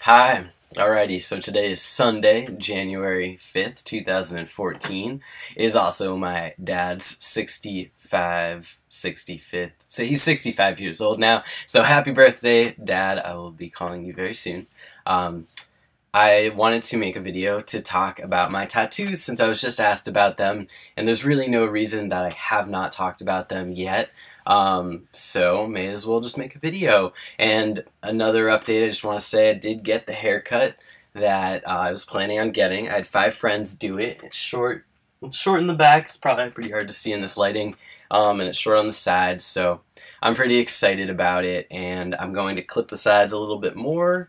Hi. Alrighty, so today is Sunday, January 5th, 2014. It is also my dad's 65th. So he's 65 years old now. So happy birthday, Dad. I will be calling you very soon. I wanted to make a video to talk about my tattoos since I was just asked about them, and there's really no reason that I have not talked about them yet. So may as well just make a video. And another update, I just want to say I did get the haircut that I was planning on getting. I had 5 friends do it. It's short in the back. It's probably pretty hard to see in this lighting. And it's short on the sides, so I'm pretty excited about it, and I'm going to clip the sides a little bit more,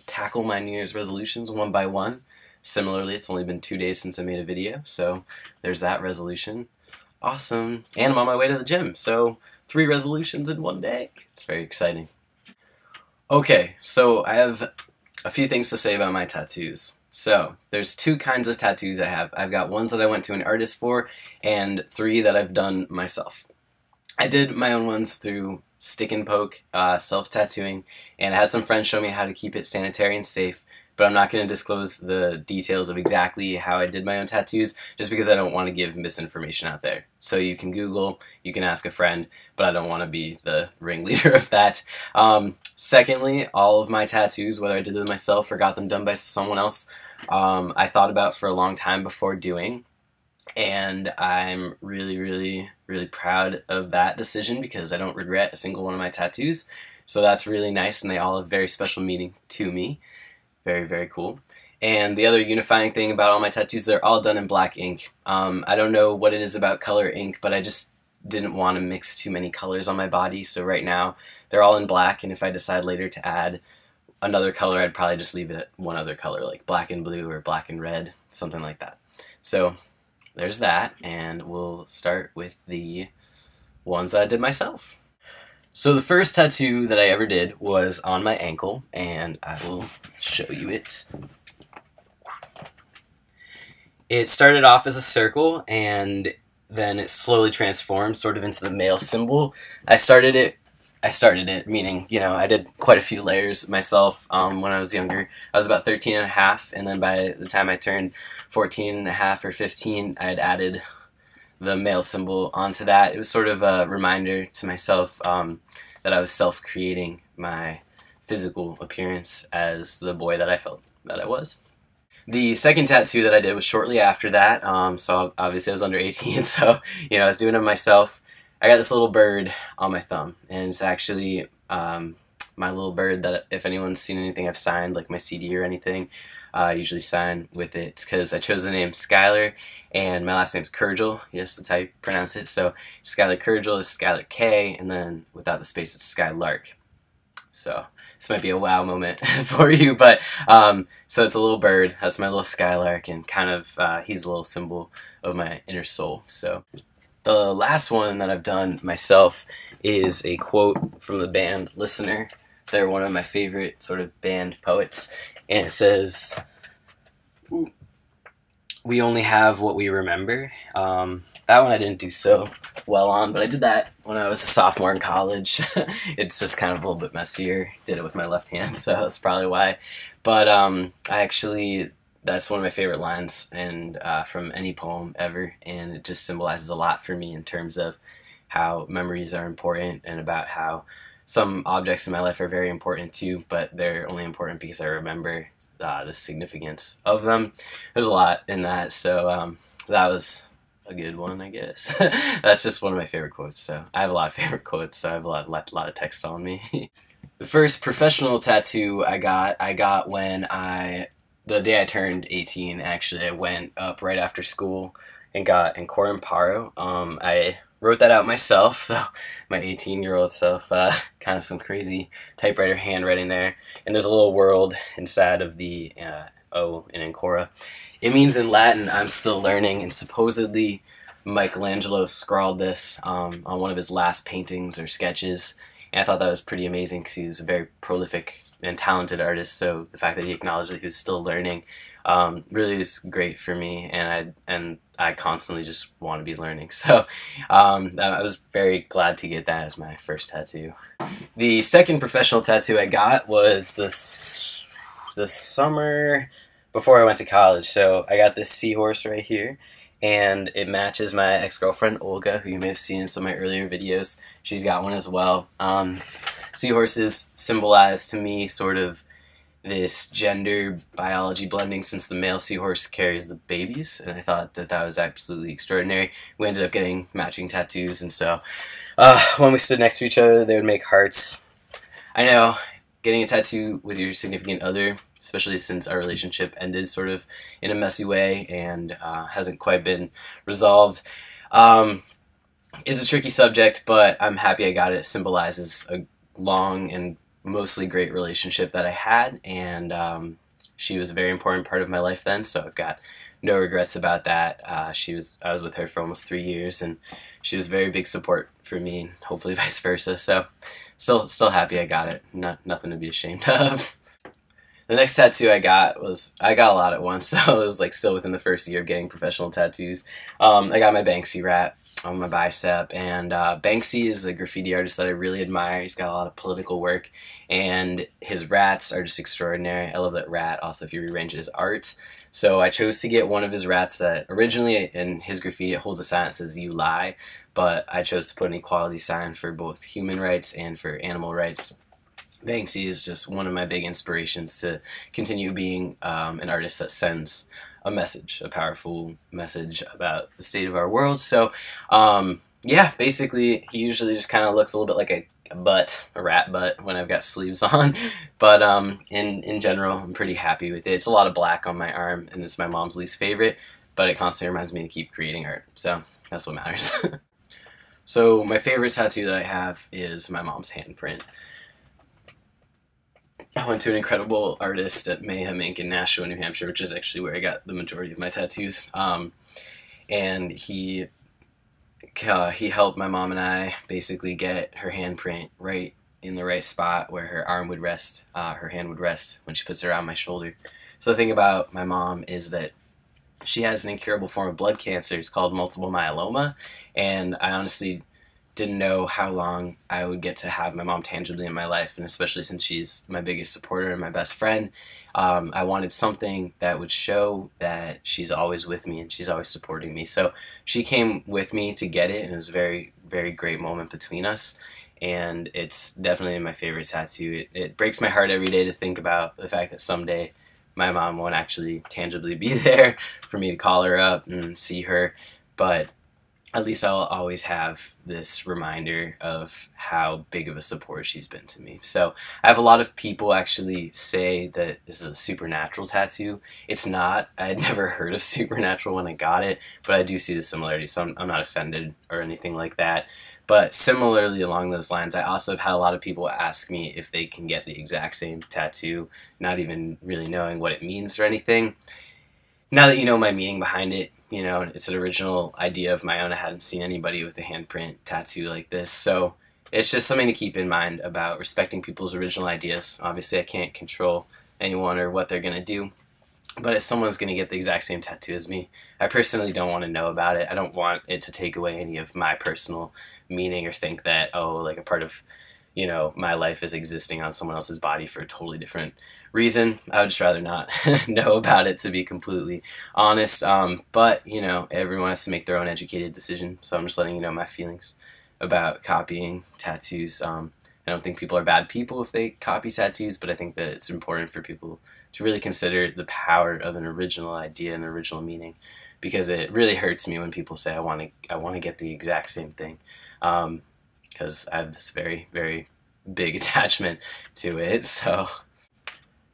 tackle my New Year's resolutions one by one. Similarly, it's only been 2 days since I made a video, so there's that resolution. Awesome. And I'm on my way to the gym, so 3 resolutions in one day. It's very exciting. Okay, so I have a few things to say about my tattoos. So, there's 2 kinds of tattoos I have. I've got ones that I went to an artist for, and 3 that I've done myself. I did my own ones through stick and poke, self-tattooing, and I had some friends show me how to keep it sanitary and safe, but I'm not going to disclose the details of exactly how I did my own tattoos, just because I don't want to give misinformation out there. So you can Google, you can ask a friend, but I don't want to be the ringleader of that. Secondly, all of my tattoos, whether I did them myself or got them done by someone else, I thought about for a long time before doing, and I'm really proud of that decision because I don't regret a single one of my tattoos. So that's really nice, and they all have very special meaning to me. Very cool. And the other unifying thing about all my tattoos, they're all done in black ink. I don't know what it is about color ink, but I just didn't want to mix too many colors on my body, so right now they're all in black, and if I decide later to add another color, I'd probably just leave it at one other color, like black and blue or black and red, something like that. So there's that, and we'll start with the ones that I did myself. So the first tattoo that I ever did was on my ankle, and I will show you it. It started off as a circle, and then it slowly transformed sort of into the male symbol. I started it, meaning, you know, I did quite a few layers myself when I was younger. I was about 13 and a half, and then by the time I turned 14 and a half or 15, I had added the male symbol onto that. It was sort of a reminder to myself that I was self-creating my physical appearance as the boy that I felt that I was. The second tattoo that I did was shortly after that, so obviously I was under 18, so you know, I was doing it myself. I got this little bird on my thumb, and it's actually my little bird that if anyone's seen anything I've signed, like my CD or anything, I usually sign with it. It's because I chose the name Skylar, and my last name's Kurgel. Yes, that's how you pronounce it. So Skylar Kurgel is Skylar K, and then without the space, it's Skylark. So this might be a wow moment for you, but so it's a little bird. That's my little Skylark, and kind of he's a little symbol of my inner soul. So the last one that I've done myself is a quote from the band Listener. They're one of my favorite sort of band poets, and it says, "We only have what we remember." That one I didn't do so well on, but I did that when I was a sophomore in college. It's just kind of a little bit messier. Did it with my left hand, so that's probably why. But that's one of my favorite lines and from any poem ever, and it just symbolizes a lot for me in terms of how memories are important and about how some objects in my life are very important too, but they're only important because I remember the significance of them. There's a lot in that, so that was a good one, I guess. That's just one of my favorite quotes, so I have a lot of favorite quotes, so I have a lot of text on me. The first professional tattoo I got when the day I turned 18, actually. I went up right after school and got Ancora Imparo. I wrote that out myself, so my 18-year-old self, kind of some crazy typewriter handwriting there. And there's a little world inside of the O in Ancora. It means in Latin, "I'm still learning," and supposedly Michelangelo scrawled this on one of his last paintings or sketches. And I thought that was pretty amazing because he was a very prolific and talented artist, so the fact that he acknowledged that he was still learning really is great for me, and I constantly just want to be learning. So I was very glad to get that as my first tattoo. The second professional tattoo I got was this the summer before I went to college. So I got this seahorse right here, and it matches my ex-girlfriend Olga, who you may have seen in some of my earlier videos. She's got one as well. Seahorses symbolize to me sort of this gender biology blending, since the male seahorse carries the babies, and I thought that that was absolutely extraordinary. We ended up getting matching tattoos, and so when we stood next to each other, they would make hearts. I know, getting a tattoo with your significant other, especially since our relationship ended sort of in a messy way and hasn't quite been resolved, is a tricky subject, but I'm happy I got it. It symbolizes a long and mostly great relationship that I had, and she was a very important part of my life then, so I've got no regrets about that. I was with her for almost 3 years, and she was very big support for me, and hopefully vice versa, so still happy I got it. Nothing to be ashamed of. The next tattoo I got a lot at once, so it was like still within the first year of getting professional tattoos. I got my Banksy Rat on my bicep, and Banksy is a graffiti artist that I really admire. He's got a lot of political work, and his rats are just extraordinary. I love that rat also if you rearrange his art. So I chose to get one of his rats that originally in his graffiti it holds a sign that says "You lie," but I chose to put an equality sign for both human rights and for animal rights. Banksy is just one of my big inspirations to continue being an artist that sends a message, a powerful message about the state of our world. So, yeah, basically, he usually just kind of looks a little bit like a rat butt when I've got sleeves on. But in general, I'm pretty happy with it. It's a lot of black on my arm, and it's my mom's least favorite, but it constantly reminds me to keep creating art. So that's what matters. So my favorite tattoo that I have is my mom's handprint. I went to an incredible artist at Mayhem Inc. in Nashua, New Hampshire, which is actually where I got the majority of my tattoos. And he helped my mom and I basically get her handprint right in the right spot where her arm would rest, her hand would rest when she puts it around my shoulder. So the thing about my mom is that she has an incurable form of blood cancer. It's called multiple myeloma, and I honestly didn't know how long I would get to have my mom tangibly in my life, and especially since she's my biggest supporter and my best friend, I wanted something that would show that she's always with me and she's always supporting me. So she came with me to get it, and it was a very, very great moment between us, and it's definitely my favorite tattoo. It breaks my heart every day to think about the fact that someday my mom won't actually tangibly be there for me to call her up and see her, but at least I'll always have this reminder of how big of a support she's been to me. So I have a lot of people actually say that this is a supernatural tattoo. It's not. I had never heard of supernatural when I got it, but I do see the similarity, so I'm not offended or anything like that. But similarly along those lines, I also have had a lot of people ask me if they can get the exact same tattoo, not even really knowing what it means or anything. Now that you know my meaning behind it, you know, it's an original idea of my own. I hadn't seen anybody with a handprint tattoo like this, so it's just something to keep in mind about respecting people's original ideas. Obviously, I can't control anyone or what they're going to do, but if someone's going to get the exact same tattoo as me, I personally don't want to know about it. I don't want it to take away any of my personal meaning or think that, oh, like a part of, you know, my life is existing on someone else's body for a totally different reason. I would just rather not know about it, to be completely honest. But, you know, everyone has to make their own educated decision, so I'm just letting you know my feelings about copying tattoos. I don't think people are bad people if they copy tattoos, but I think that it's important for people to really consider the power of an original idea and original meaning, because it really hurts me when people say I want to get the exact same thing, because I have this very, very big attachment to it. So,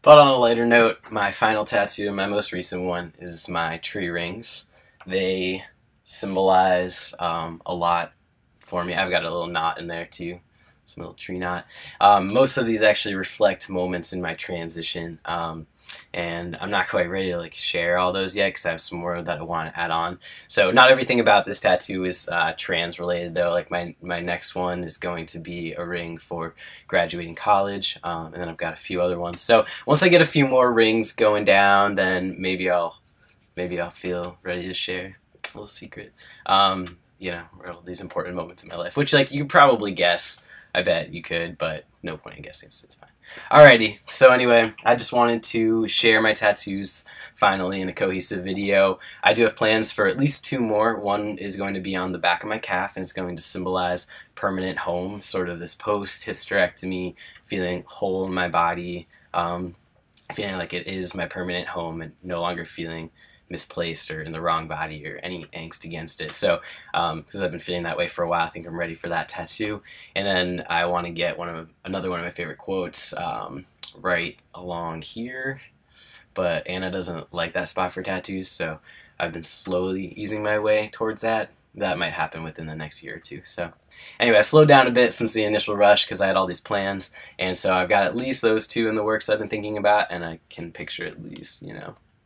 but on a lighter note, my final tattoo, my most recent one, is my tree rings. They symbolize a lot for me. I've got a little knot in there too, some little tree knot. Most of these actually reflect moments in my transition, and I'm not quite ready to like share all those yet because I have some more that I want to add on. So not everything about this tattoo is trans related though. Like my next one is going to be a ring for graduating college, and then I've got a few other ones. So once I get a few more rings going down, then maybe I'll feel ready to share a little secret. You know, all these important moments in my life, which like you could probably guess. I bet you could, but no point in guessing. It's fine. Alrighty, so anyway, I just wanted to share my tattoos finally in a cohesive video. I do have plans for at least 2 more. One is going to be on the back of my calf, and it's going to symbolize permanent home, sort of this post-hysterectomy, feeling whole in my body, feeling like it is my permanent home and no longer feeling misplaced or in the wrong body or any angst against it. So because I've been feeling that way for a while, I think I'm ready for that tattoo. And then I want to get another one of my favorite quotes right along here, but Anna doesn't like that spot for tattoos, so I've been slowly easing my way towards that. That might happen within the next year or two. So anyway, I've slowed down a bit since the initial rush because I had all these plans, and so I've got at least those 2 in the works I've been thinking about, and I can picture at least,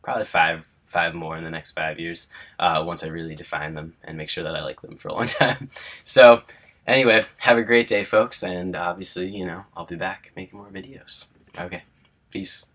probably five more in the next 5 years once I really define them and make sure that I like them for a long time. So anyway, have a great day, folks, and obviously, I'll be back making more videos. Okay, peace.